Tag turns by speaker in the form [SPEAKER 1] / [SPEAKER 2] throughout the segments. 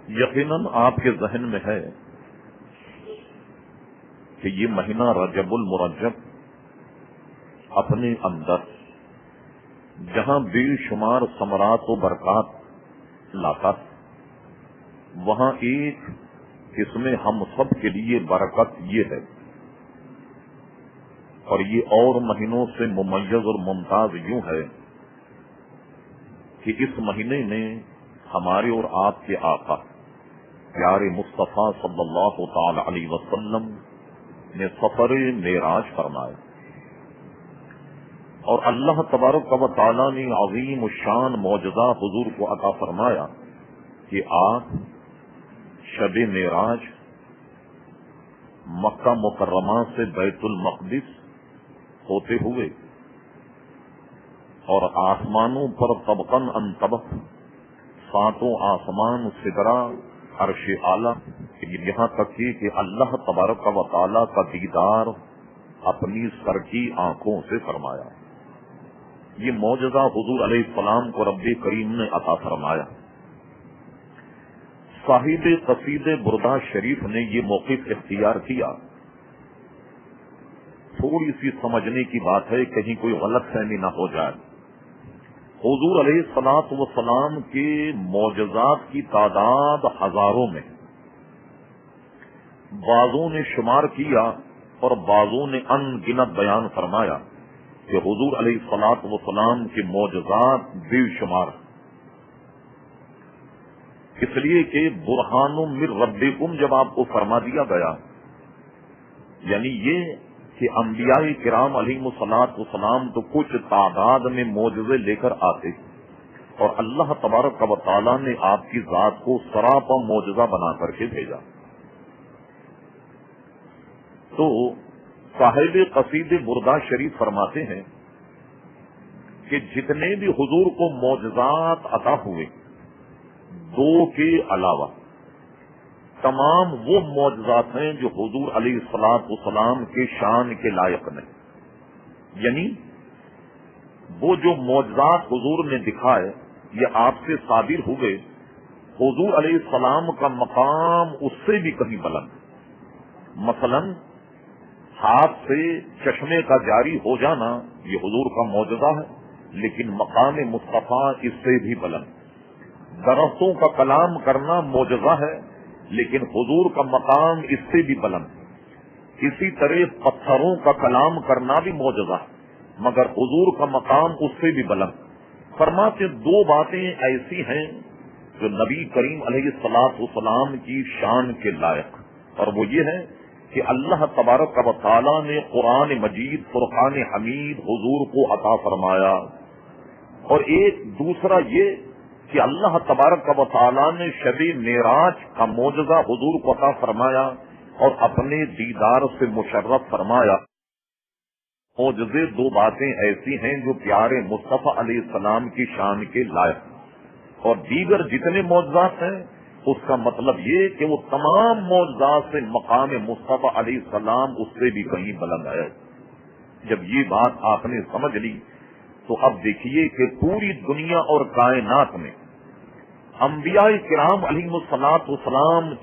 [SPEAKER 1] یقیناً آپ کے ذہن میں ہے کہ یہ مہینہ رجب المرجب اپنے اندر جہاں بے شمار ثمرات و برکات لاتا، وہاں ایک اس میں ہم سب کے لیے برکت یہ ہے، اور یہ اور مہینوں سے ممیز اور ممتاز یوں ہے کہ اس مہینے میں ہمارے اور آپ کے آقا پیارے مصطفیٰ صلی اللہ تعالی علیہ وسلم نے سفر معراج فرمایا، اور اللہ تبارک و تعالی نے عظیم الشان معجزہ حضور کو عطا فرمایا کہ آپ شب معراج مکہ مکرمہ سے بیت المقدس ہوتے ہوئے اور آسمانوں پر طبقاً ان طبق ساتوں آسمان سدرا عرش اعلیٰ یہاں تک کہ اللہ تبارک و تعالی کا دیدار اپنی سر کی آنکھوں سے فرمایا۔ یہ معجزہ حضور علیہ السلام کو رب کریم نے عطا فرمایا۔ صاحب قصید بردہ شریف نے یہ موقف اختیار کیا۔ تھوڑی سی سمجھنے کی بات ہے، کہیں کوئی غلط فہمی نہ ہو جائے۔ حضور علیہ الصلوۃ والسلام کے معجزات کی تعداد ہزاروں میں، بعضوں نے شمار کیا اور بعضوں نے ان گنت بیان فرمایا کہ حضور علیہ الصلوۃ والسلام کے معجزات بے شمار، اس لیے کہ برہان من ربکم جب آپ کو فرما دیا گیا، یعنی یہ کہ انبیاء کرام علیہ الصلوۃ والسلام تو کچھ تعداد میں معجزے لے کر آتے، اور اللہ تبارک و تعالی نے آپ کی ذات کو سراپا معجزہ بنا کر کے بھیجا۔ تو صاحب قصید بردہ شریف فرماتے ہیں کہ جتنے بھی حضور کو معجزات عطا ہوئے، دو کے علاوہ تمام وہ معجزات ہیں جو حضور علیہ الصلوۃ والسلام کے شان کے لائق نہیں، یعنی وہ جو معجزات حضور نے دکھائے یہ آپ سے صادر ہوئے، حضور علیہ السلام کا مقام اس سے بھی کہیں بلند۔ مثلا ہاتھ سے چشمے کا جاری ہو جانا یہ حضور کا معجزہ ہے، لیکن مقام مصطفیٰ اس سے بھی بلند۔ درختوں کا کلام کرنا معجزہ ہے، لیکن حضور کا مقام اس سے بھی بلند۔ اسی طرح پتھروں کا کلام کرنا بھی معجزہ ہے، مگر حضور کا مقام اس سے بھی بلند۔ فرماتے دو باتیں ایسی ہیں جو نبی کریم علیہ الصلوۃ والسلام کی شان کے لائق، اور وہ یہ ہے کہ اللہ تبارک و تعالی نے قرآن مجید فرقان حمید حضور کو عطا فرمایا، اور ایک دوسرا یہ کہ اللہ تبارک و تعالی نے شب معراج کا معجزہ حضور کو عطا فرمایا اور اپنے دیدار سے مشرف فرمایا۔ معجزے دو باتیں ایسی ہیں جو پیارے مصطفیٰ علیہ السلام کی شان کے لائق، اور دیگر جتنے معجزات ہیں اس کا مطلب یہ کہ وہ تمام معجزات سے مقام مصطفیٰ علیہ السلام اس سے بھی کہیں بلند ہے۔ جب یہ بات آپ نے سمجھ لی تو اب دیکھیے کہ پوری دنیا اور کائنات میں انبیاء کرام علیہ الصلوۃ والسلام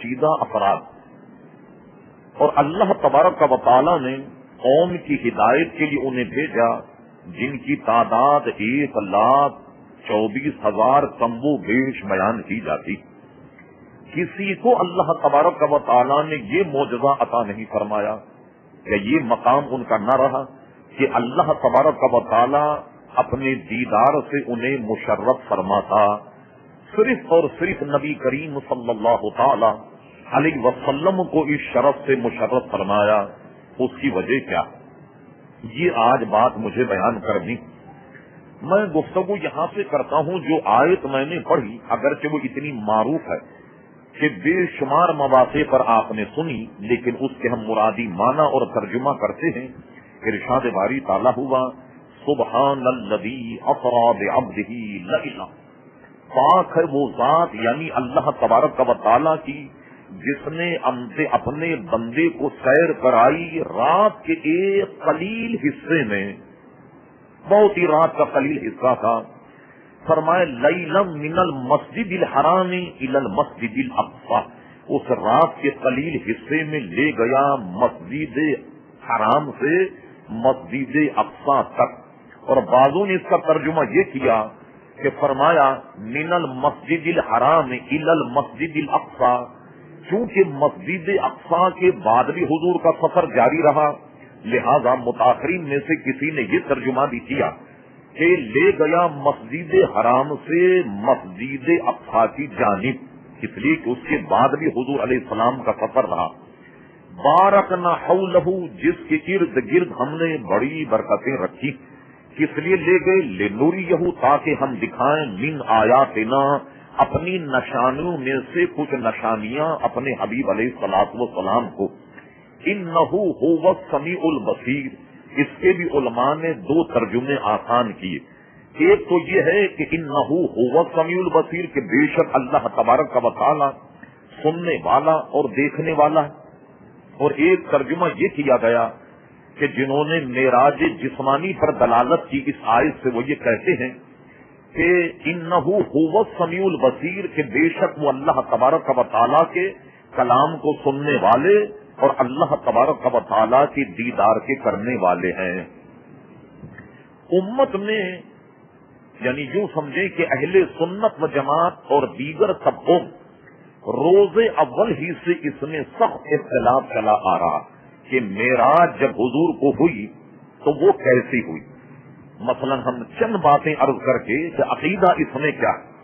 [SPEAKER 1] چیدہ افراد، اور اللہ تبارک و تعالی نے قوم کی ہدایت کے لیے انہیں بھیجا، جن کی تعداد 1,24,000 کم و بیش بیان کی جاتی۔ کسی کو اللہ تبارک و تعالی نے یہ معجزہ عطا نہیں فرمایا، یا یہ مقام ان کا نہ رہا کہ اللہ تبارک و تعالی اپنے دیدار سے انہیں مشرف فرماتا۔ صرف اور صرف نبی کریم صلی اللہ تعالی علیہ وسلم کو اس شرف سے مشرف فرمایا۔ اس کی وجہ کیا؟ یہ آج بات مجھے بیان کرنی۔ میں گفتگو یہاں سے کرتا ہوں جو آیت میں نے پڑھی، اگرچہ وہ اتنی معروف ہے کہ بے شمار مواقع پر آپ نے سنی، لیکن اس کے ہم مرادی معنی اور ترجمہ کرتے ہیں۔ ارشاد باری تعالیٰ ہوا، سبحان الذی اسری بعبدہ لیلا، پاک ہے وہ ذات یعنی اللہ تبارک و تعالیٰ کی جس نے اپنے بندے کو سیر کرائی رات کے ایک قلیل حصے میں، بہت ہی رات کا قلیل حصہ تھا، فرمائے لیلم من المسجد الحرام الی المسجد الاقصی، اس رات کے قلیل حصے میں لے گیا مسجد حرام سے مسجد اقصی تک۔ اور بعضوں نے اس کا ترجمہ یہ کیا کہ فرمایا من المسجد الحرام الی المسجد الاقصی، چونکہ مسجد اقصی کے بعد بھی حضور کا سفر جاری رہا، لہذا متاخرین میں سے کسی نے یہ ترجمہ بھی کیا کہ لے گیا مسجد حرام سے مسجد اقصی کی جانب، اس لیے کہ اس کے بعد بھی حضور علیہ السلام کا سفر رہا۔ بارکنا حولہ، جس کے ارد گرد ہم نے بڑی برکتیں رکھی، کس لیے لے گئے؟ لنوریہ، تاکہ ہم دکھائیں من آیاتنا، اپنی نشانیوں میں سے کچھ نشانیاں اپنے حبیب علیہ الصلوۃ والسلام کو۔ انہ هو السمیع البصیر، اس کے بھی علماء نے دو ترجمے آسان کیے۔ ایک تو یہ ہے کہ انہ هو السمیع البصیر، کہ بے شک اللہ تبارک و تعالی سننے والا اور دیکھنے والا ہے، اور ایک ترجمہ یہ کیا گیا کہ جنہوں نے معراج جسمانی پر دلالت کی اس آیت سے، وہ یہ کہتے ہیں کہ انہ هو السمیع البصیر، کہ بے شک وہ اللہ تبارک و تعالی کے کلام کو سننے والے اور اللہ تبارک و تعالی کی دیدار کے کرنے والے ہیں۔ امت میں یعنی یوں سمجھیں کہ اہل سنت و جماعت اور دیگر طبقوں روز اول ہی سے اس میں سخت اختلاف چلا آ رہا کہ معراج جب حضور کو ہوئی تو وہ کیسی ہوئی۔ مثلا ہم چند باتیں عرض کر کے کہ عقیدہ اس میں کیا ہے۔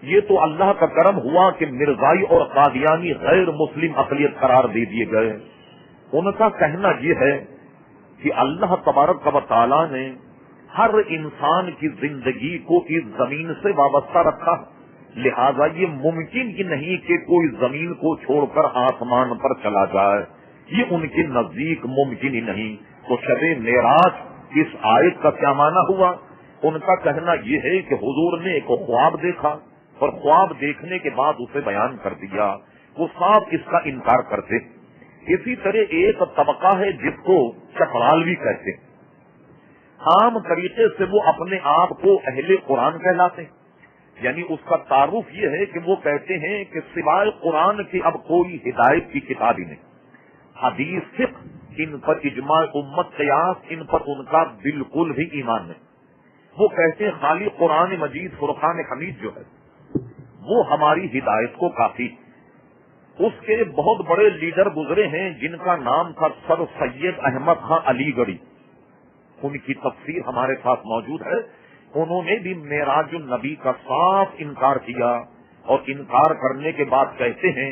[SPEAKER 1] یہ تو اللہ کا کرم ہوا کہ مرزائی اور قادیانی غیر مسلم اقلیت قرار دے دیے گئے۔ ان کا کہنا یہ ہے کہ اللہ تبارک و تعالی نے ہر انسان کی زندگی کو اس زمین سے وابستہ رکھا، لہذا یہ ممکن ہی نہیں کہ کوئی زمین کو چھوڑ کر آسمان پر چلا جائے، یہ ان کے نزدیک ممکن ہی نہیں۔ تو شب معراج اس آیت کا کیا معنی ہوا؟ ان کا کہنا یہ ہے کہ حضور نے ایک خواب دیکھا اور خواب دیکھنے کے بعد اسے بیان کر دیا، وہ صاحب اس کا انکار کرتے۔ اسی طرح ایک طبقہ ہے جس کو چکرالوی کہتے ہیں، عام طریقے سے وہ اپنے آپ کو اہل قرآن کہلاتے ہیں، یعنی اس کا تعارف یہ ہے کہ وہ کہتے ہیں کہ سوائے قرآن کی اب کوئی ہدایت کی کتاب ہی نہیں، حدیث فقہ ان پر اجماع امت قیاس ان پر ان کا بالکل بھی ایمان نہیں۔ وہ کہتے ہیں خالی قرآن مجید فرقان حمید جو ہے وہ ہماری ہدایت کو کافی۔ اس کے بہت بڑے لیڈر گزرے ہیں جن کا نام تھا سر سید احمد خان علی گڑھی، ان کی تفسیر ہمارے ساتھ موجود ہے۔ انہوں نے بھی معراج النبی کا صاف انکار کیا، اور انکار کرنے کے بعد کہتے ہیں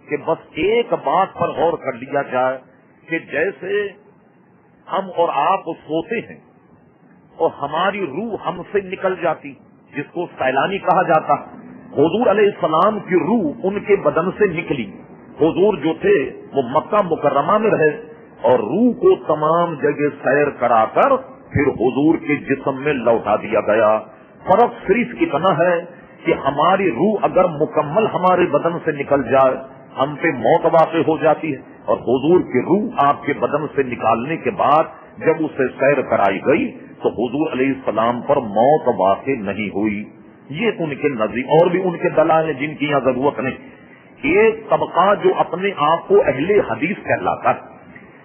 [SPEAKER 1] کہ بس ایک بات پر غور کر لیا جائے کہ جیسے ہم اور آپ سوتے ہیں اور ہماری روح ہم سے نکل جاتی، جس کو سیلانی کہا جاتا، حضور علیہ السلام کی روح ان کے بدن سے نکلی۔ حضور جو تھے وہ مکہ مکرمہ میں رہے اور روح کو تمام جگہ سیر کرا کر پھر حضور کے جسم میں لوٹا دیا گیا۔ فرق صرف اتنا ہے کہ ہماری روح اگر مکمل ہمارے بدن سے نکل جائے ہم پہ موت واقع ہو جاتی ہے، اور حضور کی روح آپ کے بدن سے نکالنے کے بعد جب اسے سیر کرائی گئی تو حضور علیہ السلام پر موت واقع نہیں ہوئی۔ یہ ان کے نزدیک، اور بھی ان کے دلائل ہیں جن کی یہاں ضرورت نہیں۔ ایک طبقہ جو اپنے آپ کو اہل حدیث کہلاتا ہے،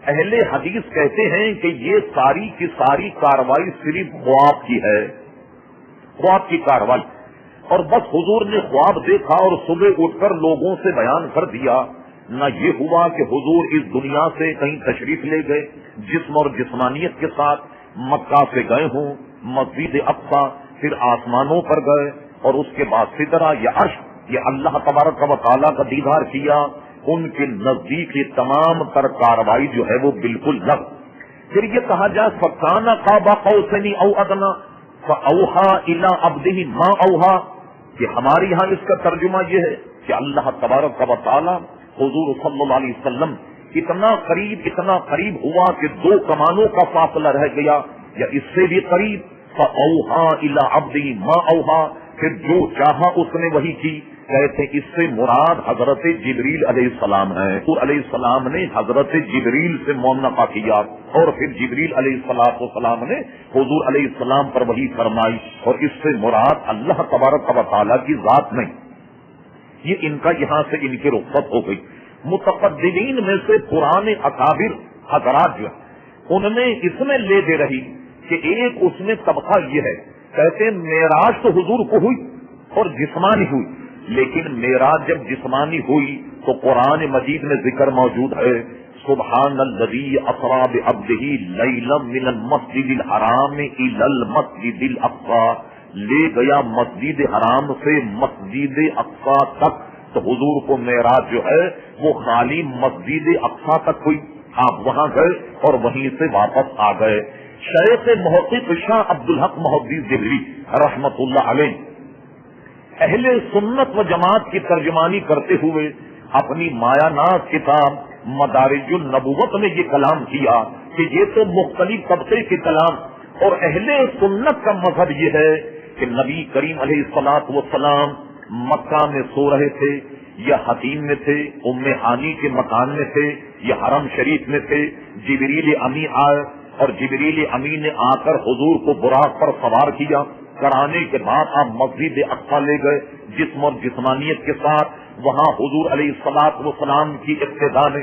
[SPEAKER 1] اہل حدیث کہتے ہیں کہ یہ ساری کی ساری کاروائی صرف خواب کی ہے، خواب کی کاروائی، اور بس حضور نے خواب دیکھا اور صبح اٹھ کر لوگوں سے بیان کر دیا۔ نہ یہ ہوا کہ حضور اس دنیا سے کہیں تشریف لے گئے جسم اور جسمانیت کے ساتھ، مکہ سے گئے ہوں، مسجد اقصی، پھر آسمانوں پر گئے، اور اس کے بعد سدرہ یا عرش، یہ اللہ تبارک و تعالیٰ کا دیدار کیا۔ ان کے نزدیک یہ تمام تر کاروائی جو ہے وہ بالکل لغو۔ پھر یہ کہا جائے فَكَانَ قَابَ قَوْسَيْنِ أَوْ أَدْنَىٰ فَأَوْحَىٰ إِلَىٰ عَبْدِهِ مَا أَوْحَىٰ، کہ ہمارے یہاں اس کا ترجمہ یہ ہے کہ اللہ تبارک و تعالیٰ حضور صلی اللہ علیہ وسلم اتنا قریب ہوا کہ 2 کمانوں کا فاصلہ رہ گیا، یا اس سے بھی قریب۔ فَأَوْحَىٰ إِلَىٰ عَبْدِهِ مَا أَوْحَىٰ، پھر جو چاہا اس نے وہی کی. کہتے ہیں اس سے مراد حضرت جبریل علیہ السلام ہے. تو علیہ السلام نے حضرت جبریل سے معاملہ کیا اور پھر جبریل علیہ السلام نے حضور علیہ السلام پر وحی فرمائی. اور اس سے مراد اللہ تبارک و تعالیٰ کی ذات نہیں. یہ ان کا یہاں سے ان کی رخصت ہو گئی. متقدمین میں سے پرانے اکابر حضرات جو ان میں اس میں لے دے رہی کہ ایک اس میں طبقہ یہ ہے. کہتے ہیں معراج تو حضور کو ہوئی اور جسمانی ہوئی, لیکن معراج جب جسمانی ہوئی تو قرآن مجید میں ذکر موجود ہے سبحان الذی اسری بعبدہ لیلا من المسجد الحرام الی المسجد الاقصی. لے گیا مسجد حرام سے مسجد اقصی تک. تو حضور کو معراج جو ہے وہ خالی مسجد اقصی تک ہوئی. آپ وہاں گئے اور وہیں سے واپس آ گئے. شیخ محقق شاہ عبدالحق محدث دہلوی رحمت اللہ علیہ اہل سنت و جماعت کی ترجمانی کرتے ہوئے اپنی مایا ناز کتاب مدارج النبوت میں یہ کلام کیا کہ یہ تو مختلف طبقے کے کلام, اور اہل سنت کا مذہب یہ ہے کہ نبی کریم علیہ الصلوۃ والسلام مکہ میں سو رہے تھے یا حتیم میں تھے, ام ہانی کے مکان میں تھے یا حرم شریف میں تھے. جبریل امی آئے اور جبریل امی نے آ کر حضور کو براق پر سوار کیا. کرانے کے بعد آپ مسجد اقصی لے گئے جسم اور جسمانیت کے ساتھ. وہاں حضور علیہ الصلوۃ والسلام کی ابتدا میں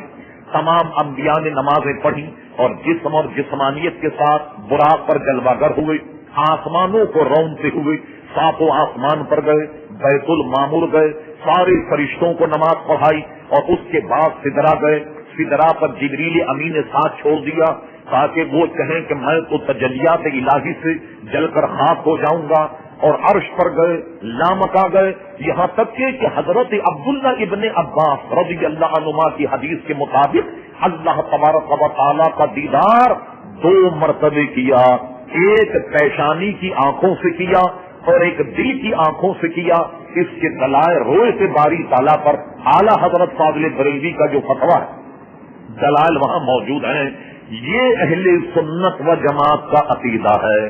[SPEAKER 1] تمام انبیاء نے نمازیں پڑھی اور جسم اور جسمانیت کے ساتھ براق پر جلوہ گر ہوئے. آسمانوں کو رونتے ہوئے ساتوں آسمان پر گئے, بیت المعمور گئے, سارے فرشتوں کو نماز پڑھائی اور اس کے بعد سدرا گئے. سدرا پر جبریل امی نے ساتھ چھوڑ دیا تاکہ وہ کہیں کہ میں تو تجلیات الہی سے جل کر خاک ہو جاؤں گا. اور عرش پر گئے, لامکا گئے, یہاں تک کہ حضرت عبداللہ ابن عباس رضی اللہ عنہما کی حدیث کے مطابق اللہ تبارک و تعالیٰ کا دیدار 2 مرتبے کیا. ایک پیشانی کی آنکھوں سے کیا اور ایک دل کی آنکھوں سے کیا. اس کے دلائل روئے سے باری تعالیٰ پر اعلیٰ حضرت فاضل بریلوی کا جو فتویٰ ہے دلائل وہاں موجود ہیں. یہ اہل سنت و جماعت کا عقیدہ ہے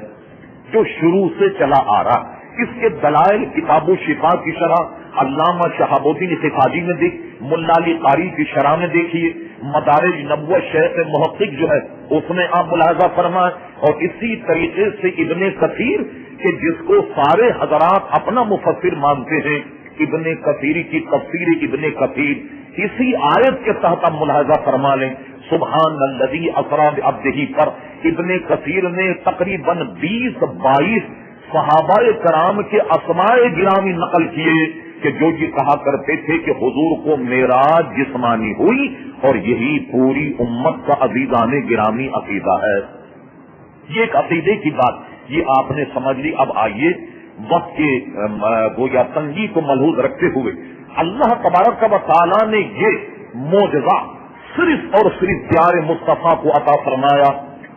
[SPEAKER 1] جو شروع سے چلا آ رہا. اس کے دلائل کتاب و شفا کی شرح علامہ شہاب الدین خفاجی نے دیکھ, ملا علی قاری کی شرح میں دیکھیے, مدارج نبوت شیخ محقق جو ہے اس نے آپ ملاحظہ فرمائے. اور اسی طریقے سے ابن کثیر کہ جس کو سارے حضرات اپنا مفسر مانتے ہیں, ابن کثیر کی تفسیر ابن کثیر, اسی آیت کے تحت آپ ملاحظہ فرما لیں سبحان الذی اسری بعبدہ پر ابن کثیر نے تقریباً 20-22 صحابہ کرام کے اسماء گرامی نقل کیے کہ جو یہ کہا کرتے تھے کہ حضور کو معراج جسمانی ہوئی, اور یہی پوری امت کا عزیزان گرامی عقیدہ ہے. یہ ایک عقیدے کی بات, یہ آپ نے سمجھ لی. اب آئیے وقت کے گویا تنگی کو ملحوظ رکھتے ہوئے اللہ تبارک و تعالیٰ نے یہ معجزہ صرف اور صرف پیارے مصطفیٰ کو عطا فرمایا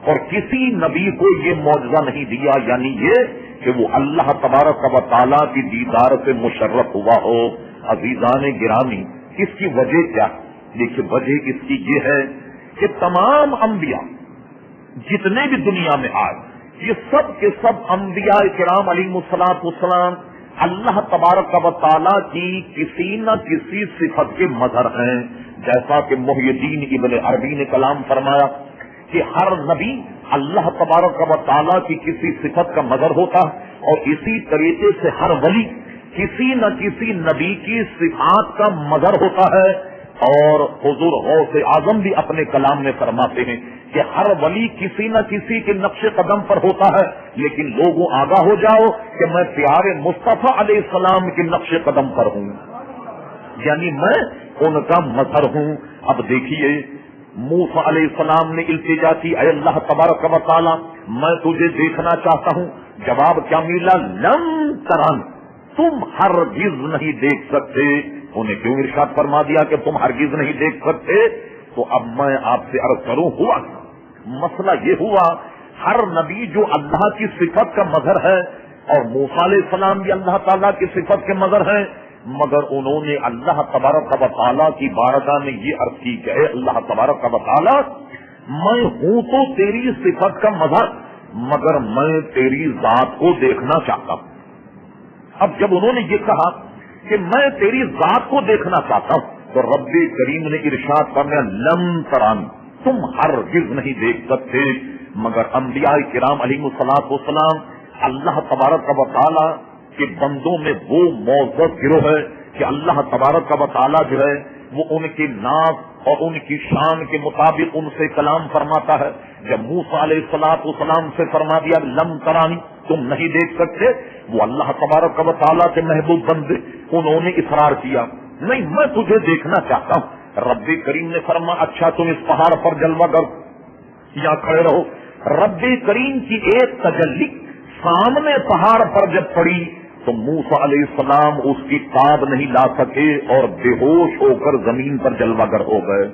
[SPEAKER 1] اور کسی نبی کو یہ معجزہ نہیں دیا, یعنی یہ کہ وہ اللہ تبارک و تعالیٰ کی دیدار سے مشرف ہوا ہو. عزیزان گرامی, اس کی وجہ کیا؟ دیکھیے وجہ اس کی یہ ہے کہ تمام انبیاء جتنے بھی دنیا میں آئے, یہ سب کے سب انبیاء کرام علیہ الصلوۃ والسلام اللہ تبارک و تعالیٰ کی کسی نہ کسی صفت کے مظہر ہیں. جیسا کہ محی الدین ابن عربی نے کلام فرمایا کہ ہر نبی اللہ تبارک و تعالیٰ کی کسی صفت کا مظہر ہوتا ہے, اور اسی طریقے سے ہر ولی کسی نہ کسی نبی کی صفات کا مظہر ہوتا ہے. اور حضور غوث اعظم بھی اپنے کلام میں فرماتے ہیں کہ ہر ولی کسی نہ کسی کے نقش قدم پر ہوتا ہے, لیکن لوگوں آگاہ ہو جاؤ کہ میں پیارے مصطفیٰ علیہ السلام کے نقش قدم پر ہوں, یعنی میں ان کا مظہر ہوں. اب دیکھیے موسیٰ علیہ السلام نے التجا کی, اے اللہ تبارک و تعالی میں تجھے دیکھنا چاہتا ہوں. جواب کیا ملا؟ لن ترن, تم ہرگز نہیں دیکھ سکتے. انہیں کیوں ارشاد فرما دیا کہ تم ہرگز نہیں دیکھ سکتے؟ تو اب میں آپ سے عرض کروں, ہوا مسئلہ یہ ہوا ہر نبی جو اللہ کی صفت کا مظہر ہے, اور موسیٰ علیہ السلام بھی اللہ تعالیٰ کی صفت کے مظہر ہیں, مگر انہوں نے اللہ تبارک و تعالیٰ کی بارگاہ میں یہ عرض کی کہ اے اللہ تبارک و تعالیٰ میں ہوں تو تیری صفت کا مظہر, مگر میں تیری ذات کو دیکھنا چاہتا ہوں. اب جب انہوں نے یہ کہا کہ میں تیری ذات کو دیکھنا چاہتا ہوں تو رب کریم نے ارشاد فرمایا لم ترانی، تم ہرگز نہیں دیکھ سکتے، مگر انبیاء کرام علیہ الصلوۃ والسلام اللہ تبارک و تعالی کے بندوں میں وہ معزز گروہ ہے کہ اللہ تبارک و تعالی جو ہے وہ ان کی ناز اور ان کی شان کے مطابق ان سے کلام فرماتا ہے. جب موسیٰ علیہ الصلوۃ والسلام سے فرما دیا لم ترانی، تم نہیں دیکھ سکتے، وہ اللہ تبارک و تعالیٰ کے محبوب بندے انہوں نے اصرار کیا نہیں میں تجھے دیکھنا چاہتا ہوں. رب کریم نے فرما اچھا تم اس پہاڑ پر جلوہ گر یا کھڑے رہو. رب کریم کی ایک تجلی سامنے پہاڑ پر جب پڑی تو موسیٰ علیہ السلام اس کی تاب نہیں لا سکے اور بے ہوش ہو کر زمین پر جلوہ گر ہو گئے.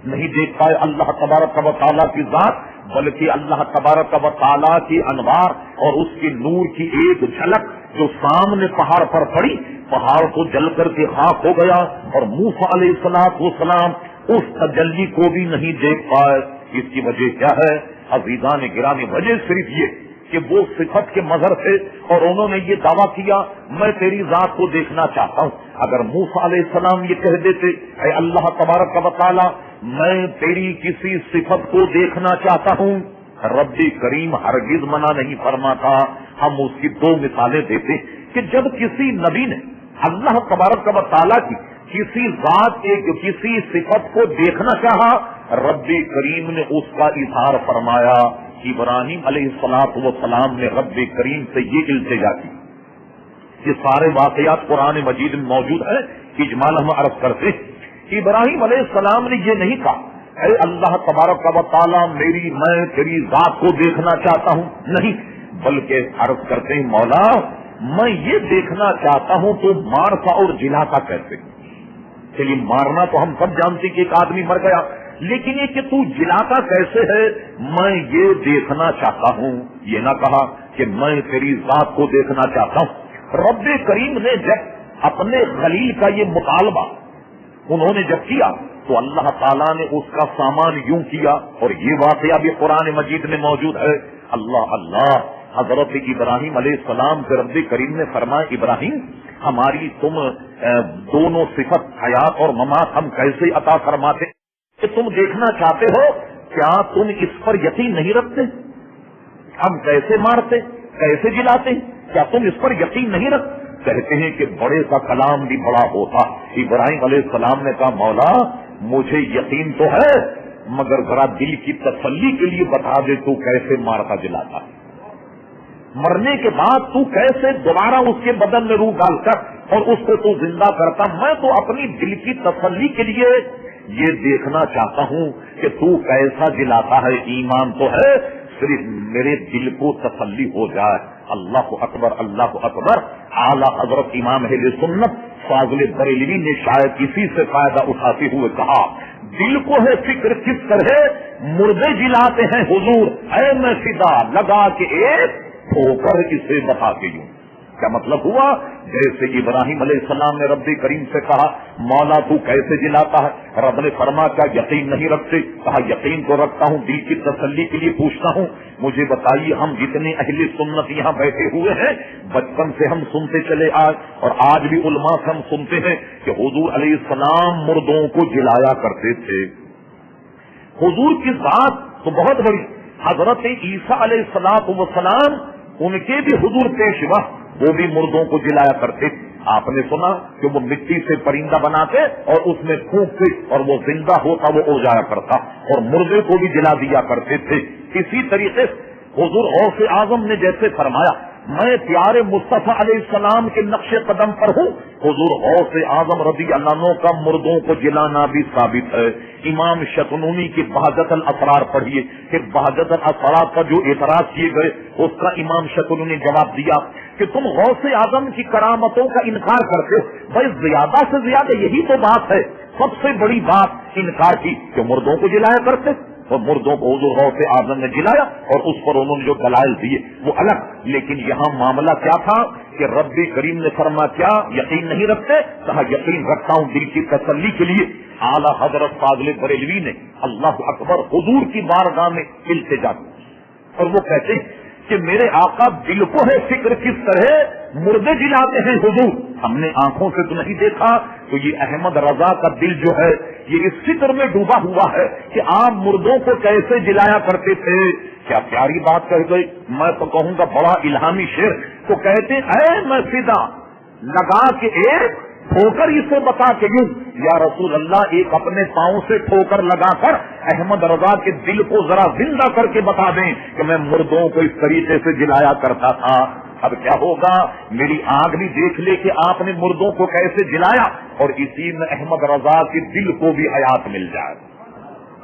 [SPEAKER 1] نہیں دیکھ پائے اللہ تبارک و تعالیٰ کی ذات، بلکہ اللہ تبارک و تعالیٰ کی انوار اور اس کی نور کی ایک جھلک جو سامنے پہاڑ پر پڑی، پہاڑ کو جل کر کے خاک ہو گیا اور موسیٰ علیہ السلام اس تجلی کو بھی نہیں دیکھ پائے. اس کی وجہ کیا ہے عزیزان گرامی؟ وجہ صرف یہ کہ وہ صفت کے مظہر تھے اور انہوں نے یہ دعویٰ کیا میں تیری ذات کو دیکھنا چاہتا ہوں. اگر موسیٰ علیہ السلام یہ کہہ دیتے اے اللہ تبارک و تعالی میں تیری کسی صفت کو دیکھنا چاہتا ہوں، رب کریم ہرگز منع نہیں فرماتا. ہم اس کی دو مثالیں دیتے کہ جب کسی نبی نے اللہ تبارک و تعالی کی کسی ذات کے کسی صفت کو دیکھنا چاہا، رب کریم نے اس کا اظہار فرمایا. ابراہیم علیہ السلام نے رب کریم سے یہ التجا کی. یہ سارے واقعات قرآن مجید میں موجود ہیں، اجمال ہم عرض کرتے ہیں. ابراہیم علیہ السلام نے یہ نہیں کہا اے اللہ تبارک و تعالی میں تیری ذات کو دیکھنا چاہتا ہوں، نہیں، بلکہ عرض کرتے ہیں مولا میں یہ دیکھنا چاہتا ہوں تو مارتا اور جلاتا کیسے. چلیے مارنا تو ہم سب جانتے کہ ایک آدمی مر گیا، لیکن یہ کہ تو جلاتا کیسے ہے میں یہ دیکھنا چاہتا ہوں. یہ نہ کہا کہ میں تیری ذات کو دیکھنا چاہتا ہوں. رب کریم نے جب اپنے خلیل کا یہ مطالبہ انہوں نے جب کیا تو اللہ تعالیٰ نے اس کا سامان یوں کیا، اور یہ واقعہ بھی قرآن مجید میں موجود ہے. اللہ اللہ، حضرت ابراہیم علیہ السلام سے رب کریم نے فرمایا ابراہیم ہماری تم دونوں صفت حیات اور ممات ہم کیسے عطا فرماتے کہ تم دیکھنا چاہتے ہو، کیا تم اس پر یقین نہیں رکھتے؟ ہم کیسے مارتے، کیسے جلاتے، کیا تم اس پر یقین نہیں رکھتے؟ کہتے ہیں کہ بڑے کا کلام بھی بڑا ہوتا. ابراہیم علیہ السلام نے کہا مولا مجھے یقین تو ہے مگر ذرا دل کی تسلی کے لیے بتا دے تو کیسے مارتا جلاتا، مرنے کے بعد تو کیسے دوبارہ اس کے بدن میں روح ڈال کر اور اس کو تو زندہ کرتا. میں تو اپنی دل کی تسلی کے لیے یہ دیکھنا چاہتا ہوں کہ تو کیسا جلاتا ہے. ایمان تو ہے، صرف میرے دل کو تسلی ہو جائے. اللہ اکبر، اللہ اکبر. اعلیٰ حضرت امام اہل سنت فاضل بریلوی نے شاید اسی سے فائدہ اٹھاتے ہوئے کہا دل کو ہے فکر کس طرح مردے جلاتے ہیں حضور، اے میں فدا لگا کے ایک ٹھوکر اسے بتا کے یوں. کیا مطلب ہوا؟ جیسے ابراہیم علیہ السلام نے رب کریم سے کہا مولا تو کیسے جلاتا ہے، رب نے فرما کیا یقین نہیں رکھتے؟ کہا یقین تو رکھتا ہوں، دل کی تسلی کے لیے پوچھتا ہوں. مجھے بتائیے ہم جتنے اہل سنت یہاں بیٹھے ہوئے ہیں بچپن سے ہم سنتے چلے آئے اور آج بھی علماء سے ہم سنتے ہیں کہ حضور علیہ السلام مردوں کو جلایا کرتے تھے. حضور کی ذات تو بہت بڑی. حضرت عیسیٰ علیہ السلام ان کے بھی حضور پیشوا وہ بھی مردوں کو جلایا کرتے. آپ نے سنا کہ وہ مٹی سے پرندہ بناتے اور اس میں پھونکتے اور وہ زندہ ہوتا وہ اڑ جایا کرتا اور مردے کو بھی جلا دیا کرتے تھے. اسی طریقے سے حضور غوث اعظم نے جیسے فرمایا میں پیارے مصطفیٰ علیہ السلام کے نقش قدم پر ہوں، حضور غوث اعظم رضی اللہ عنہ کا مردوں کو جلانا بھی ثابت ہے. امام شکنونی کی بہجت الاسرار پڑھیے کہ بہجت الاسرار پر جو اعتراض کیے گئے اس کا امام شکنونی جواب دیا کہ تم غوث اعظم کی کرامتوں کا انکار کرتے ہو. بھائی زیادہ سے زیادہ یہی تو بات ہے، سب سے بڑی بات انکار کی کہ مردوں کو جلایا کرتے اور مردوں کو حضور غوث اعظم نے جلایا اور اس پر انہوں نے جو دلائل دیے وہ الگ. لیکن یہاں معاملہ کیا تھا کہ رب کریم نے فرما کیا یقین نہیں رکھتے؟ کہا یقین رکھتا ہوں دل کی تسلی کے لیے. اعلیٰ حضرت فاضل بریلوی نے اللہ اکبر حضور کی بارگاہ میں التجا کی اور وہ کہتے ہیں کہ میرے آقا دل کو ہے فکر کس طرح مردے جلاتے ہیں حضور. ہم نے آنکھوں سے تو نہیں دیکھا, تو یہ احمد رضا کا دل جو ہے یہ اس فکر میں ڈوبا ہوا ہے کہ آپ مردوں کو کیسے جلایا کرتے تھے. کیا پیاری بات کہہ گئی, میں تو کہوں گا بڑا الہامی شعر. تو کہتے اے میں فدا لگا کے ایک ٹھوکر اسے بتا کے یوں, یا رسول اللہ ایک اپنے پاؤں سے ٹھوکر لگا کر احمد رضا کے دل کو ذرا زندہ کر کے بتا دیں کہ میں مردوں کو اس طریقے سے جلایا کرتا تھا. اب کیا ہوگا, میری آنکھ بھی دیکھ لے کہ آپ نے مردوں کو کیسے جلایا, اور اسی میں احمد رضا کے دل کو بھی حیات مل جائے,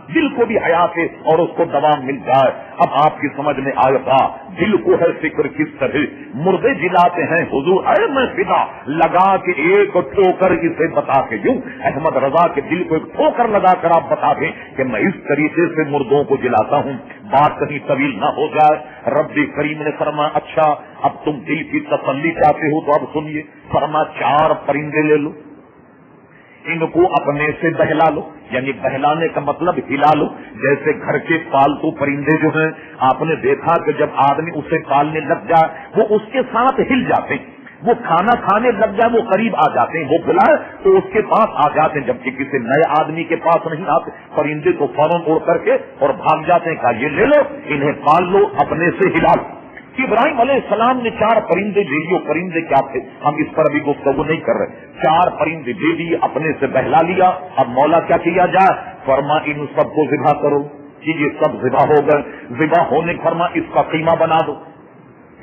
[SPEAKER 1] دل کو بھی حیات ہے اور اس کو دوام مل جائے. اب آپ کی سمجھ میں آئے گا دل کو ہے فکر کس طرح مردے جلاتے ہیں حضور. اے میں فدا لگا کے ایک ٹھوکر اسے بتا کے یوں, احمد رضا کے دل کو ایک ٹھوکر لگا کر آپ بتا دیں کہ میں اس طریقے سے مردوں کو جلاتا ہوں. بات کہیں طویل نہ ہو جائے, رب کریم نے فرمایا اچھا اب تم دل کی تسلی چاہتے ہو تو اب سنیے. فرمایا 4 پرندے لے لو, ان کو اپنے سے بہلا لو, یعنی بہلانے کا مطلب ہلا لو. جیسے گھر کے پالتو پرندے جو ہیں آپ نے دیکھا کہ جب آدمی اسے پالنے لگ جائے وہ اس کے ساتھ ہل جاتے ہیں, وہ کھانا کھانے لگ جائے وہ قریب آ جاتے ہیں, وہ بلائے تو اس کے پاس آ جاتے ہیں. جبکہ کسی نئے آدمی کے پاس نہیں آتے, پرندے تو فوراً اڑ کر کے اور بھاگ جاتے ہیں. کہا یہ لے لو, انہیں پال لو, اپنے سے ہلا لو. ابراہیم علیہ السلام نے 4 پرندے لے لیے. پرندے کیا تھے ہم اس پر ابھی گفتگو نہیں کر رہے. 4 پرندے لے لیے, اپنے سے بہلا لیا. اب مولا کیا کیا جائے, فرما ان سب کو ذبح کرو. یہ سب ذبح ہو گئے, ذبح ہونے فرما اس کا قیمہ بنا دو,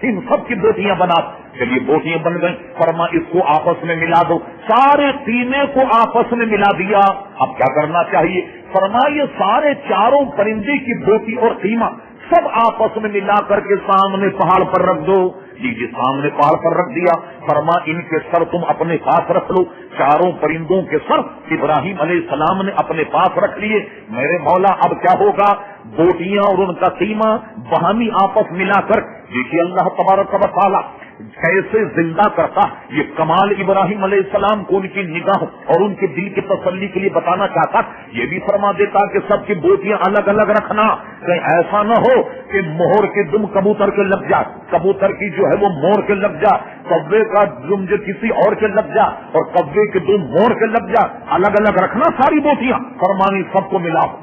[SPEAKER 1] ان سب کی بوٹیاں بنا. چلیے بوٹیاں بن گئی. فرما اس کو آپس میں ملا دو. سارے قیمے کو آپس میں ملا دیا. اب کیا کرنا چاہیے, فرما یہ سارے 4 پرندے کی بوٹی اور قیمہ سب آپس میں ملا کر کے سامنے پہاڑ پر رکھ دو. جی سامنے پہاڑ پر رکھ دیا. فرما ان کے سر تم اپنے پاس رکھ لو. 4 پرندوں کے سر ابراہیم علیہ السلام نے اپنے پاس رکھ لیے. میرے مولا اب کیا ہوگا, بوٹیاں اور ان کا قیمہ باہمی آپس ملا کر دیکھیے اللہ تبارک و تعالی کیسے زندہ کرتا. یہ کمال ابراہیم علیہ السلام کو ان کی نگاہ اور ان کے دل کی تسلی کے لیے بتانا چاہتا. یہ بھی فرما دیتا کہ سب کی بوٹیاں الگ الگ رکھنا, کہیں ایسا نہ ہو کہ مہر کے دم کبوتر کے لگ جائے, کبوتر کی جو ہے وہ مور کے لگ جائے, کبے کا دم جو کسی اور کے لگ جائے, اور کبے کے دم مور کے لگ جائے. الگ الگ رکھنا ساری بوٹیاں. فرمانی سب کو ملاؤ.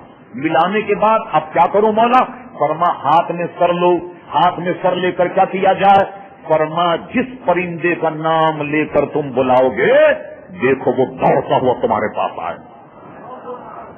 [SPEAKER 1] ملانے کے بعد اب کیا کرو مولا, فرما ہاتھ میں سر لو. ہاتھ میں سر لے کر کیا کیا جائے, فرما جس پرندے کا نام لے کر تم بلاؤ گے دیکھو وہ دوڑتا ہوا تمہارے پاس آئے.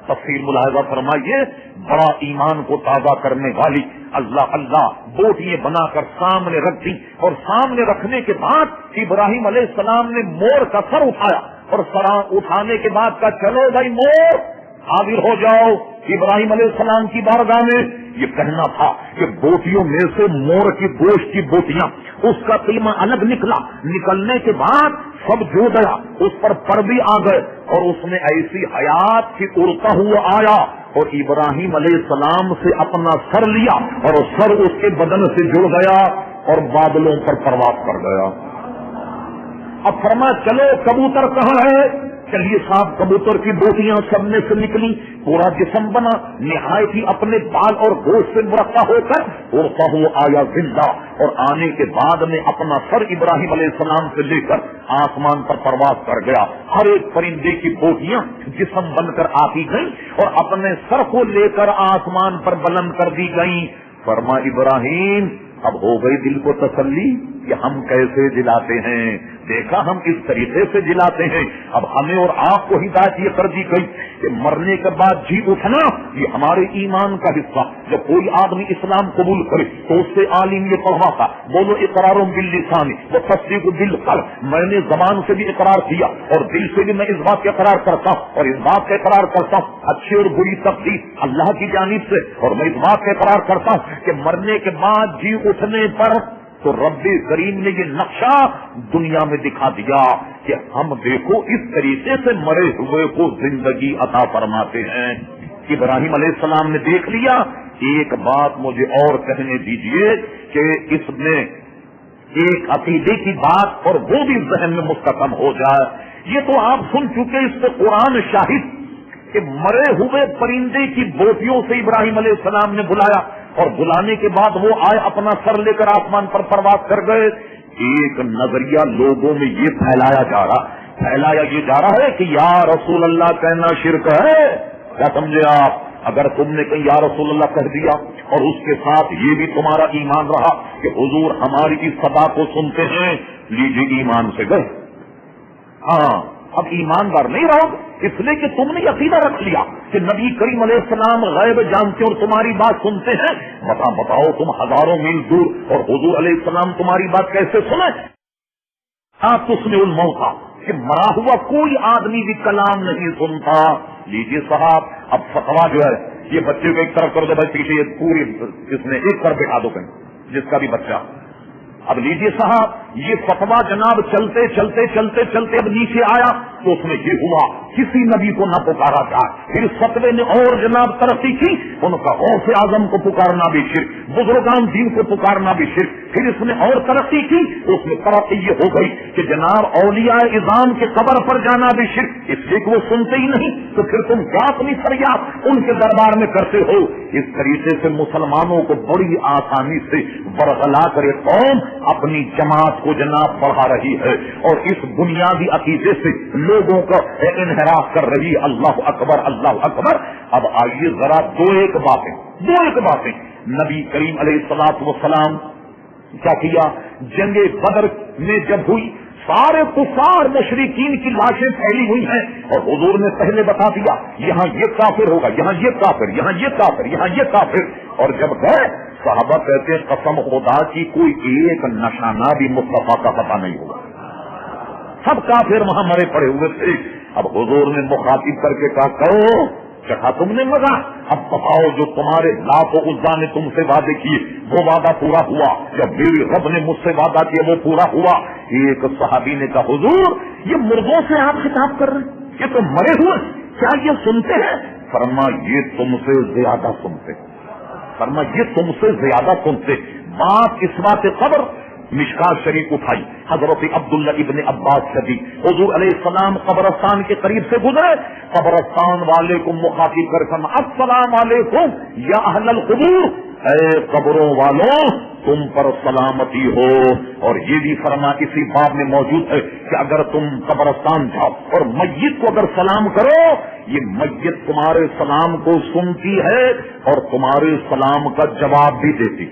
[SPEAKER 1] تفصیل ملاحظہ فرمائیے, بڑا ایمان کو تازہ کرنے والی اللہ اللہ بوٹیاں بنا کر سامنے رکھ دی. اور سامنے رکھنے کے بعد ابراہیم علیہ السلام نے مور کا سر اٹھایا, اور سر اٹھانے کے بعد کہا چلو بھائی مور حاضر ہو جاؤ ابراہیم علیہ السلام کی بارگاہ میں. یہ کہنا تھا کہ بوٹیوں میں سے مور کی گوشت کی بوٹیاں, اس کا قیمہ الگ نکلا. نکلنے کے بعد سب جو گیا, اس پر پردے آ گئے, اور اس میں ایسی حیات کی اڑتا ہوا آیا, اور ابراہیم علیہ السلام سے اپنا سر لیا, اور سر اس کے بدن سے جڑ گیا اور بادلوں پر پرواز کر گیا. اب فرما چلو کبوتر کہاں ہے. چلیے صاحب کبوتر کی بوٹیاں سب میں سے نکلی, پورا جسم بنا, نہایت ہی اپنے بال اور گوشت سے مرقع ہو کر اڑتا ہوا آیا زندہ. اور آنے کے بعد میں اپنا سر ابراہیم علیہ السلام سے لے کر آسمان پر پرواز کر گیا. ہر ایک پرندے کی بوٹیاں جسم بن کر آتی گئیں اور اپنے سر کو لے کر آسمان پر بلند کر دی گئیں. فرما ابراہیم اب ہو گئی دل کو تسلی کہ ہم کیسے جلاتے ہیں. دیکھا ہم کس طریقے سے جلاتے ہیں. اب ہمیں اور آپ کو ہدایت یہ کر دی گئی کہ مرنے کے بعد جی اٹھنا یہ ہمارے ایمان کا حصہ. جب کوئی آدمی اسلام قبول کرے تو اس سے عالم یہ پڑھوا تھا, بولو اقرار باللسان و تصدیق بالقلب. میں نے زبان سے بھی اقرار کیا اور دل سے بھی میں اس بات کا اقرار کرتا ہوں, اور اس بات کا اقرار کرتا ہوں اچھی اور بری تقدیر اللہ کی جانب سے. اور میں اس بات کا اقرار کرتا ہوں کہ مرنے کے بعد جی اٹھنے پر تو رب کریم نے یہ نقشہ دنیا میں دکھا دیا کہ ہم دیکھو اس طریقے سے مرے ہوئے کو زندگی عطا فرماتے ہیں. ابراہیم علیہ السلام نے دیکھ لیا. ایک بات مجھے اور کہنے دیجئے کہ اس میں ایک عقیدے کی بات اور وہ بھی ذہن میں مستحکم ہو جائے. یہ تو آپ سن چکے, اس پہ قرآن شاہد کہ مرے ہوئے پرندے کی بوٹیوں سے ابراہیم علیہ السلام نے بلایا, اور بلانے کے بعد وہ آئے, اپنا سر لے کر آسمان پر پرواز کر گئے. ایک نظریہ لوگوں میں یہ پھیلایا یہ جا رہا ہے کہ یا رسول اللہ کہنا شرک ہے. کیا سمجھے آپ؟ اگر تم نے کہیں یا رسول اللہ کہہ دیا اور اس کے ساتھ یہ بھی تمہارا ایمان رہا کہ حضور ہماری اس صدا کو سنتے ہیں, لیجیے ایمان سے گئے. ہاں, اب ایماندار نہیں رہو اس لیے کہ تم نے عقیدہ رکھ لیا کہ نبی کریم علیہ السلام غیب جانتے اور تمہاری بات سنتے ہیں. بتاؤ تم ہزاروں میل دور اور حضور علیہ السلام تمہاری بات کیسے سنیں؟ آپ تسمع الموتى کہ مرا ہوا کوئی آدمی بھی کلام نہیں سنتا. لیجیے صاحب, اب فتوا جو ہے یہ بچے کو ایک طرف کر دو بھائی, پیچھے یہ پوری اس میں ایک طرف بٹھا دو کہیں جس کا بھی بچہ. اب لیجیے صاحب, یہ فتوا جناب چلتے اب نیچے آیا تو اس میں یہ ہوا کسی نبی کو نہ پکارا جائے. پھر اس فتوے نے اور جناب ترقی کی, ان کا غوث اعظم کو پکارنا بھی شرک, بزرگان دین کو پکارنا بھی شرک. پھر اس نے اور ترقی کی, اس میں ترقی یہ ہو گئی کہ جناب اولیاء اعظام کے قبر پر جانا بھی شرک, اس لیے کہ وہ سنتے ہی نہیں. تو پھر تم کیا اپنی فریاد ان کے دربار میں کرتے ہو؟ اس طریقے سے مسلمانوں کو بڑی آسانی سے برغلا کر قوم اپنی جماعت کو جناب بڑھا رہی ہے اور اس بنیادی عقیدے سے لوگوں کا انحراف کر رہی ہے. اللہ اکبر اللہ اکبر. اب آئیے ذرا دو ایک باتیں. نبی کریم علیہ الصلوۃ والسلام کیا کیا؟ جنگ بدر میں جب ہوئی, سارے کفار مشرکین کی لاشیں پھیلی ہوئی ہیں اور حضور نے پہلے بتا دیا یہاں یہ کافر ہوگا, یہاں یہ کافر, یہاں یہ کافر, یہاں یہ کافر. اور جب گئے صحابہ کہتے ہیں قسم خدا کی کوئی ایک نشانہ بھی مصطفیٰ کا پتہ نہیں ہوگا, سب کافر وہاں مرے پڑے ہوئے تھے. اب حضور نے مخاطب کر کے کہا کرو چکھا تم نے مزہ, اب بتاؤ جو تمہارے لات و عزا نے تم سے وعدے کیے وہ وعدہ پورا ہوا, جب میرے رب نے مجھ سے وعدہ کیا وہ پورا ہوا. ایک صحابی نے کہا حضور یہ مردوں سے آپ خطاب کر رہے ہیں, یہ تو مرے ہوئے, کیا یہ سنتے ہیں؟ فرما یہ تم سے زیادہ سنتے. بات اس بات قبر مشکات شریف اٹھائی, حضرت عبداللہ ابن عباس شدید حضور علیہ السلام قبرستان کے قریب سے گزرے, قبرستان والے کو مخاطب کر فرما السلام علیکم یا اہل القبور, اے قبروں والوں تم پر سلامتی ہو. اور یہ بھی فرما اسی باب میں موجود ہے کہ اگر تم قبرستان جاؤ اور میت کو اگر سلام کرو, یہ میت تمہارے سلام کو سنتی ہے اور تمہارے سلام کا جواب بھی دیتی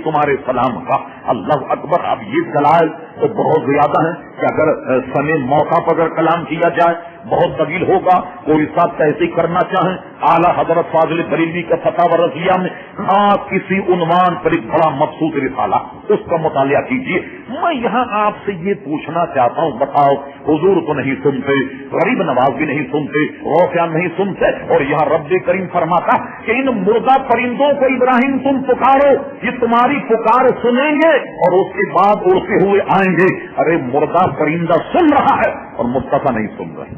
[SPEAKER 1] تمہارے سلام کا. اللہ اکبر. اب یہ دلائل تو بہت زیادہ ہیں کہ اگر سمے موقع پر اگر کلام کیا جائے بہت طویل ہوگا. کوئی ساتھ تحقیق کرنا چاہیں اعلیٰ حضرت فاضل بریلوی کا فتاوی رضیہ میں خاص کسی عنوان پر ایک بڑا مبسوط رسالہ, اس کا مطالعہ کیجیے. میں یہاں آپ سے یہ پوچھنا چاہتا ہوں, بتاؤ حضور کو نہیں سنتے, غریب نواز بھی نہیں سنتے, غوثیان نہیں سنتے, اور یہاں رب کریم فرماتا کہ ان مردہ پرندوں کو ابراہیم تم پکارو, یہ تمہاری پکار سنیں گے اور اس کے بعد اڑتے ہوئے آئیں گے. ارے مردہ پرندہ سن رہا ہے اور مصطفیٰ نہیں سن رہے.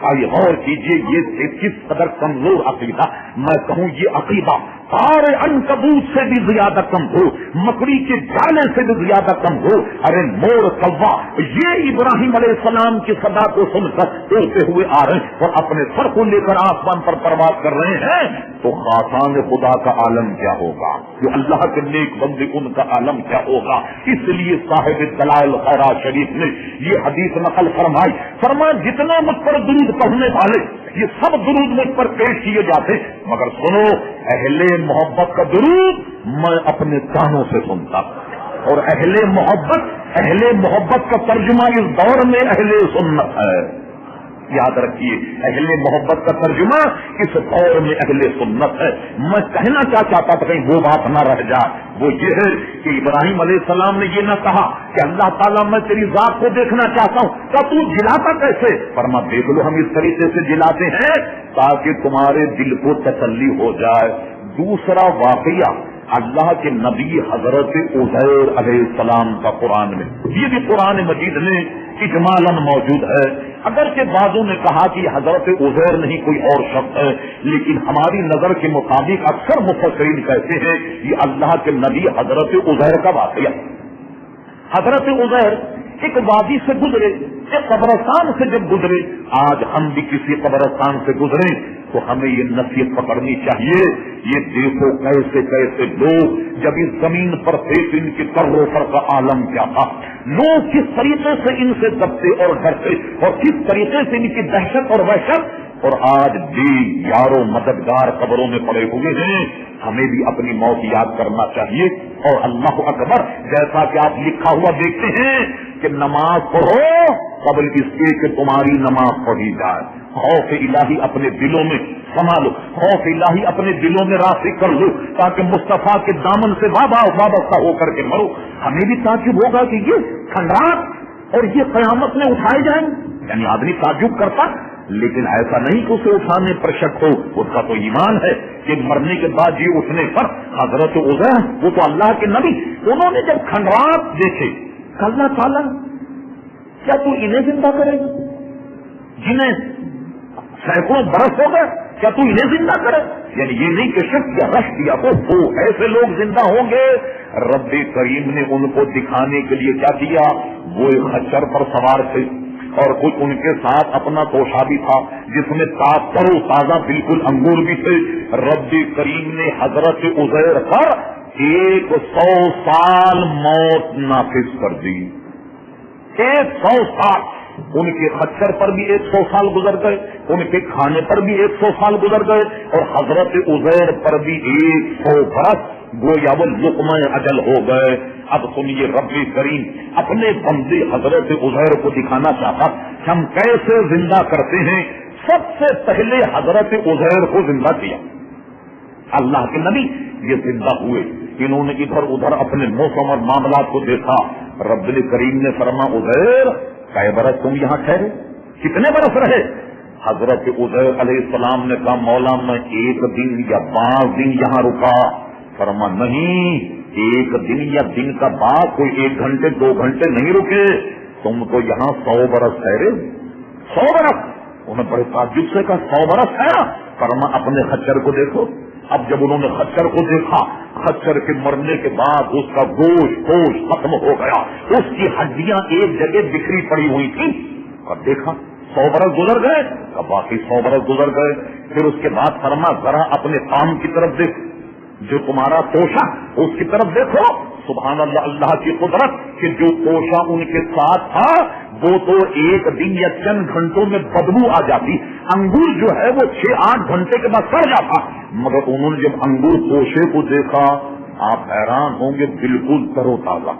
[SPEAKER 1] آئیے غور کیجیے یہ کس قدر کمزور عقیدہ. میں کہوں یہ عقیدہ سارے عنکبوت سے بھی زیادہ کم ہو, مکڑی کے جالے سے بھی زیادہ کم ہو. ارے مور کوا یہ ابراہیم علیہ السلام کی صدا کو سن کر اڑتے ہوئے آ رہے ہیں اور اپنے سر کو لے کر آسمان پر پرواز کر رہے ہیں, تو خاصان خدا کا عالم کیا ہوگا, جو اللہ کے نیک بندے ان کا عالم کیا ہوگا. اس لیے صاحب دلائل خیرات شریف نے یہ حدیث نقل فرمایا جتنے مجھ پر درود پڑھنے والے یہ سب درود مجھ پر پیش کیے جاتے, مگر سنو اہل محبت کا درود میں اپنے کانوں سے سنتا, اور اہل محبت کا ترجمہ اس دور میں اہل سنت ہے. یاد رکھیے اہل محبت کا ترجمہ اس دور میں اہل سنت ہے. میں کہنا کیا چاہتا تھا کہیں وہ بات نہ رہ جائے, وہ یہ ہے کہ ابراہیم علیہ السلام نے یہ نہ کہا کہ اللہ تعالیٰ میں تیری ذات کو دیکھنا چاہتا ہوں, کیا تو جلاتا کیسے؟ فرما دیکھ لو ہم اس طریقے سے جلاتے ہیں تاکہ تمہارے دل کو تسلی ہو جائے. دوسرا واقعہ اللہ کے نبی حضرت عزیر علیہ السلام کا قرآن میں, یہ بھی قرآن مجید میں اجمالاً موجود ہے. اگرچہ بعضوں نے کہا کہ حضرت عزیر نہیں کوئی اور شخص ہے, لیکن ہماری نظر کے مطابق اکثر مفسرین کہتے ہیں یہ اللہ کے نبی حضرت عزیر کا واقعہ. حضرت عزیر ایک وادی سے گزرے، ایک قبرستان سے جب گزرے، آج ہم بھی کسی قبرستان سے گزریں تو ہمیں یہ نصیحت پکڑنی چاہیے، یہ دیکھو کیسے کیسے لوگ جب اس زمین پر تھے تو ان کی کر و فر کا عالم کیا تھا، لوگ کس طریقے سے ان سے دبتے اور ڈرتے اور کس طریقے سے ان کی دہشت اور وحشت، اور آج بھی یاروں مددگار قبروں میں پڑے ہوئے ہیں۔ ہمیں بھی اپنی موت یاد کرنا چاہیے، اور اللہ اکبر، جیسا کہ آپ لکھا ہوا دیکھتے ہیں کہ نماز پڑھو قبل اس کے کہ تمہاری نماز پڑھی جائے، خوف الہی اپنے دلوں میں سنبھالو، خوف الہی اپنے دلوں میں راسخ کر لو تاکہ مصطفیٰ کے دامن سے وابستہ ہو کر کے مرو۔ ہمیں بھی تعجب ہوگا کہ یہ کھنڈرات اور یہ قیامت میں اٹھائے جائیں، یعنی آدمی تعجب کرتا، لیکن ایسا نہیں کہ اسے اٹھانے پر شک ہو، اس کا تو ایمان ہے کہ مرنے کے بعد یہ اٹھنے پر حضرت عزیر، وہ تو اللہ کے نبی، انہوں نے جب کھنڈرات دیکھے، اللہ تعالیٰ کیا تو انہیں زندہ کرے گا جنہیں سینکڑوں برس ہو گئے، کیا تو انہیں زندہ کرے؟ یعنی یہ نہیں کہ شک یا رش دیا تو وہ ایسے لوگ زندہ ہوں گے۔ رب کریم نے ان کو دکھانے کے لیے کیا کیا، وہ ایک خچر پر سوار تھے اور کچھ ان کے ساتھ اپنا توشا بھی تھا جس میں تازہ تازہ بالکل انگور بھی تھے۔ رب کریم نے حضرت عزیر پر 100 سال موت نافذ کر دی، 100 سال۔ ان کے خچر پر بھی 100 سال گزر گئے، ان کے کھانے پر بھی 100 سال گزر گئے، اور حضرت عزیر پر بھی 100 برس گویا وہ لقمہ اجل ہو گئے۔ اب سنیے، رب کریم اپنے بندے حضرت عزیر کو دکھانا چاہتا کہ ہم کیسے زندہ کرتے ہیں۔ سب سے پہلے حضرت عزیر کو زندہ کیا، اللہ کے نبی یہ زندہ ہوئے، انہوں نے ادھر ادھر اپنے موسم اور معاملات کو دیکھا۔ رب کریم نے فرمایا، عزیر کئے برس تم یہاں ٹھہرے، کتنے برس رہے؟ حضرت عزیر علیہ السلام نے کہا، مولا میں 1 دن یا 5 دن یہاں رکا۔ فرمایا نہیں، 1 دن یا دن کا بعد کوئی 1 گھنٹے 2 گھنٹے نہیں رکے، تم تو یہاں 100 برس ٹھہرے، 100 برس۔ انہیں بڑے تعجب سے کہا، 100 برس ٹھہرا؟ فرمایا اپنے خچر کو دیکھو۔ اب جب انہوں نے خچر کو دیکھا، خچر کے مرنے کے بعد اس کا گوشت ختم ہو گیا، اس کی ہڈیاں ایک جگہ بکھری پڑی ہوئی تھی، اور دیکھا 100 برس گزر گئے، باقی 100 برس گزر گئے۔ پھر اس کے بعد فرمایا ذرا اپنے کام کی طرف دیکھ، جو تمہارا توشا اس کی طرف دیکھو۔ سبحان اللہ، اللہ کی قدرت کہ جو توشا ان کے ساتھ تھا وہ تو 1 دن یا چند گھنٹوں میں بدبو آ جاتی، انگور جو ہے وہ 6-8 گھنٹے کے بعد سڑ جاتا، مگر انہوں نے جب انگور توشے کو دیکھا، آپ حیران ہوں گے، بالکل ترو تازہ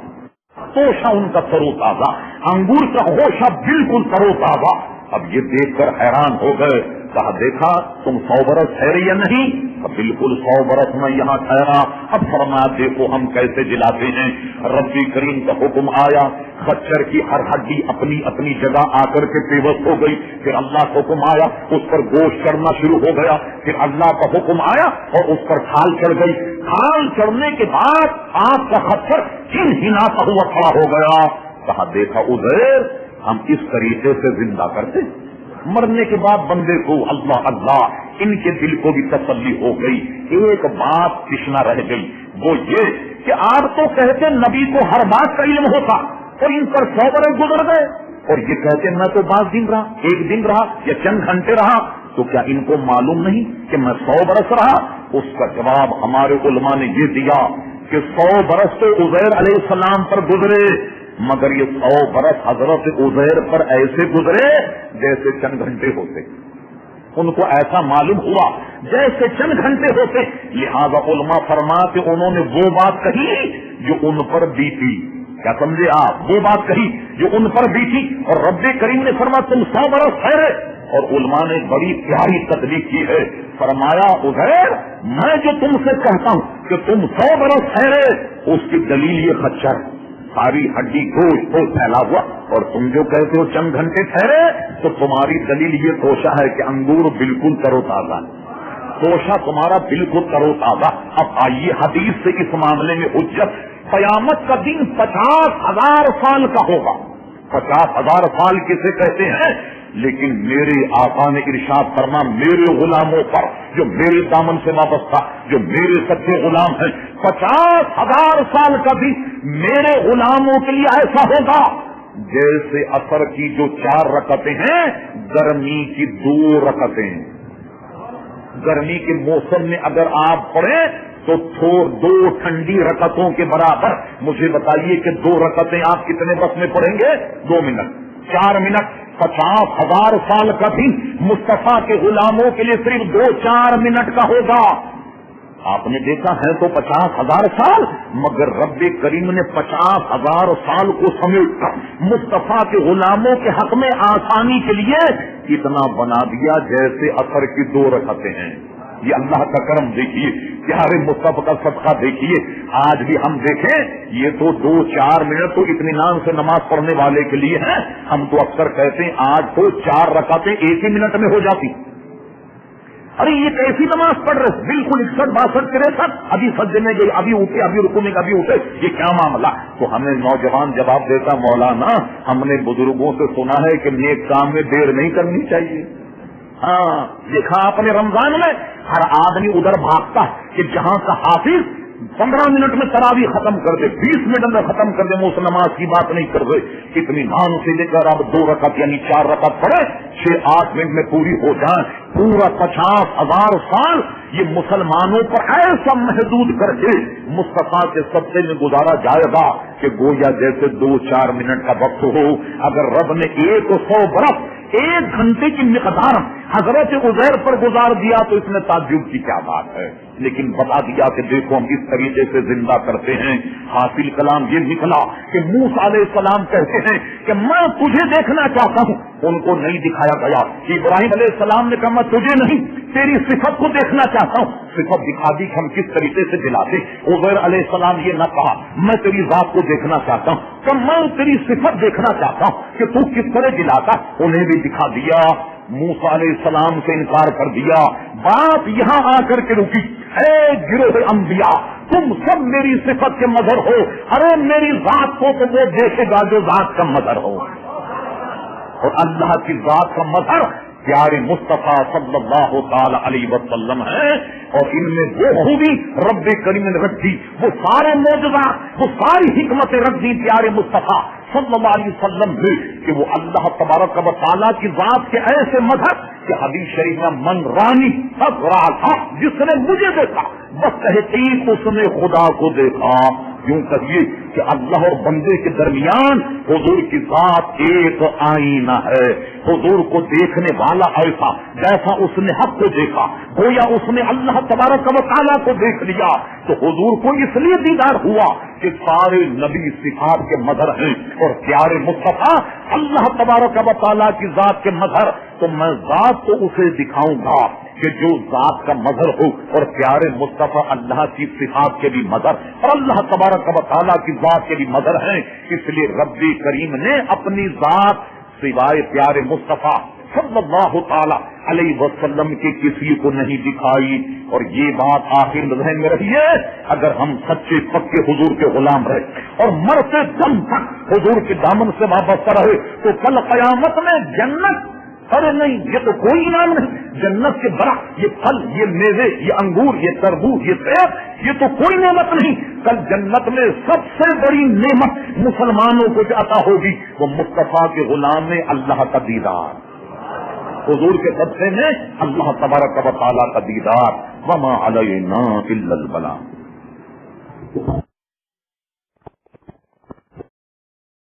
[SPEAKER 1] توشا، ان کا ترو تازہ انگور کا ہوشا بالکل ترو تازہ۔ اب یہ دیکھ کر حیران ہو گئے، کہا دیکھا تم 100 برس ٹھہرے یا نہیں؟ بالکل 100 برس میں یہاں ٹھہرا۔ اب فرمایا دیکھو ہم کیسے جلاتے ہیں۔ رب کریم کا حکم آیا، خچر کی ہر ہڈی اپنی اپنی جگہ آ کر کے پیوست ہو گئی، پھر اللہ کا حکم آیا، اس پر گوشت چڑھنا شروع ہو گیا، پھر اللہ کا حکم آیا اور اس پر کھال چڑھ گئی۔ کھال چڑھنے کے بعد آپ کا خچر ہناتا ہوا کھڑا ہو گیا۔ کہا دیکھا عزیر، ہم اس طریقے سے زندہ کرتے، مرنے کے بعد بندے کو اللہ اللہ، ان کے دل کو بھی تسلی ہو گئی۔ ایک بات تشنا رہ گئی، وہ یہ کہ آپ تو کہتے نبی کو ہر بات کا علم ہوتا، اور ان پر 100 برس گزر گئے، اور یہ کہتے میں تو 5 دن رہا، 1 دن رہا یا چند گھنٹے رہا، تو کیا ان کو معلوم نہیں کہ میں 100 برس رہا؟ اس کا جواب ہمارے علماء نے یہ دیا کہ 100 برس تو عزیر علیہ السلام پر گزرے، مگر یہ 100 برس حضرت عزیر پر ایسے گزرے جیسے چند گھنٹے ہوتے، ان کو ایسا معلوم ہوا جیسے چند گھنٹے ہوتے۔ لہذا علماء فرماتے انہوں نے وہ بات کہی جو ان پر بیتی، کیا سمجھے آپ؟ وہ بات کہی جو ان پر بیتی، اور رب کریم نے فرمایا تم 100 برس ٹھہرے، اور علماء نے بڑی پیاری تطبیق کی ہے، فرمایا عزیر میں جو تم سے کہتا ہوں کہ تم 100 برس ٹھہرے، اس کی دلیل یہ خچر ساری ہڈی گوشت کو پھیلا ہوا، اور تم جو کہتے ہو چند گھنٹے ٹھہرے، تو تمہاری دلیل یہ توشا ہے کہ انگور بالکل ترو تازہ، توشا تمہارا بالکل ترو تازہ۔ اب آئیے حدیث سے اس معاملے میں حجت، قیامت کا دن 50,000 سال کا ہوگا۔ 50,000 سال کسے کہتے ہیں؟ لیکن میرے آقا نے ارشاد فرما، میرے غلاموں پر جو میرے دامن سے وابستہ، جو میرے سچے غلام ہیں، 50,000 سال کا بھی میرے غلاموں کے لیے ایسا ہوگا جیسے عصر کی جو 4 رکعتیں ہیں گرمی کی 2 رکعتیں. گرمی کے موسم میں اگر آپ پڑھیں تو 2 ٹھنڈی رکعتوں کے برابر. مجھے بتائیے کہ 2 رکعتیں آپ کتنے وقت میں پڑھیں گے؟ 2 منٹ. 4 منٹ 50,000 سال کا دن مصطفیٰ کے غلاموں کے لیے صرف 2-4 منٹ کا ہوگا. آپ نے دیکھا ہے تو 50,000 سال، مگر رب کریم نے 50,000 سال کو سمیٹ کر مصطفیٰ کے غلاموں کے حق میں آسانی کے لیے اتنا بنا دیا جیسے عصر کی 2 رکعتیں ہیں. یہ اللہ کا کرم دیکھیے، پیارے مصطفیٰ کا صدقہ دیکھیے. آج بھی ہم دیکھیں یہ تو 2-4 منٹ تو اطمینان سے نماز پڑھنے والے کے لیے ہیں. ہم تو اکثر کہتے ہیں آج تو 4 رکعتیں 1 ہی منٹ میں ہو جاتی. ارے یہ کیسی نماز پڑھ رہے؟ بالکل 61-62-63 ابھی سجدے میں گئی، ابھی اٹھے، ابھی رکوع میں ابھی اٹھے، یہ کیا معاملہ؟ تو ہمیں نوجوان جواب دیتا مولانا ہم نے بزرگوں سے سنا ہے کہ نیک کام میں دیر نہیں کرنی چاہیے. ہاں دیکھا آپ نے رمضان میں ہر آدمی ادھر بھاگتا ہے کہ جہاں کا حافظ 15 منٹ میں تراویح ختم کر دے، 20 منٹ میں ختم کر دے، وہ اس نماز کی بات نہیں کر رہے. اتنی مان سے لے کر اب 2 رکعت یعنی 4 رکعت پڑے 6-8 منٹ میں پوری ہو جائیں. پورا 50,000 سال یہ مسلمانوں پر ایسا محدود کر کے مصطفیٰ کے صدقے میں گزارا جائے گا کہ گویا جیسے 2-4 منٹ کا وقت ہو. اگر رب نے 100 برس 1 گھنٹے کی مقدار حضرت عزیر پر گزار دیا تو اس میں تعجب کی کیا بات ہے. لیکن بتا دیا کہ دیکھو ہم اس طریقے سے زندہ کرتے ہیں. حاصل کلام یہ نکلا کہ موسیٰ علیہ السلام کہتے ہیں کہ میں تجھے دیکھنا چاہتا ہوں. ان کو نہیں دکھایا گیا. ابراہیم علیہ السلام نے کہا میں تجھے نہیں تیری صفت کو دیکھنا چاہتا ہوں. صفت دکھا دی کہ ہم کس طریقے سے دلاتے. عزیر علیہ السلام یہ نہ کہا میں تیری ذات کو دیکھنا چاہتا ہوں، تو میں تیری صفت دیکھنا چاہتا ہوں کہ تو کس طرح دلاتا. انہیں بھی دکھا دیا. موسیٰ علیہ السلام سے انکار کر دیا. بات یہاں آ کر کے رکی. اے گروہ انبیاء تم سب میری صفت کے مظہر ہو. ارے میری ذات کو تو وہ دیکھے گا جو ذات کا مظہر ہو، اور اللہ کی ذات کا مظہر پیارے مصطفیٰ صلی اللہ تعالی علیہ وسلم ہے. اور ان میں وہ خوبی رب کریم نے رکھ دی، وہ سارے معجزات، وہ ساری حکمتیں رکھ دی پیارے مصطفیٰ صلی اللہ علیہ وسلم نے کہ وہ اللہ تبارک و تعالیٰ کی ذات کے ایسے مظہر کہ حدیث شریف میں من رانی تھا جس نے مجھے دیکھا بس تحقیق اس نے خدا کو دیکھا. یوں کہیے کہ اللہ اور بندے کے درمیان حضور کی ذات ایک آئینہ ہے. حضور کو دیکھنے والا ایسا جیسا اس نے حق کو دیکھا، گویا اس نے اللہ تبارک و تعالیٰ کو دیکھ لیا. تو حضور کو اس لیے دیدار ہوا کہ سارے نبی صفات کے مظہر ہیں اور پیارے مصطفیٰ اللہ تبارک و تعالیٰ کی ذات کے مظہر. تو میں ذات تو اسے دکھاؤں گا کہ جو ذات کا مظہر ہو، اور پیارے مصطفیٰ اللہ کی صفات کے بھی مظہر اور اللہ تبارک و تعالیٰ کی ذات کے بھی مظہر ہیں. اس لیے رب کریم نے اپنی ذات سوائے پیارے مصطفیٰ صلی اللہ تعالی علیہ وسلم کے کسی کو نہیں دکھائی. اور یہ بات آخر ذہن میں رہی ہے، اگر ہم سچے پکے حضور کے غلام رہے اور مرتے دم تک حضور کے دامن سے وابستہ رہے تو کل قیامت میں جنت، ارے نہیں یہ تو کوئی انعام نہیں. جنت کے برق، یہ پھل، یہ میوے، یہ انگور، یہ تربوز، یہ سیب، یہ تو کوئی نعمت نہیں. کل جنت میں سب سے بڑی نعمت مسلمانوں کو عطا ہوگی وہ مصطفیٰ کے غلام میں اللہ کا دیدار، حضور کے صدقے میں اللہ تبارک و تعالیٰ کا دیدار. وما علینا الا البلاغ.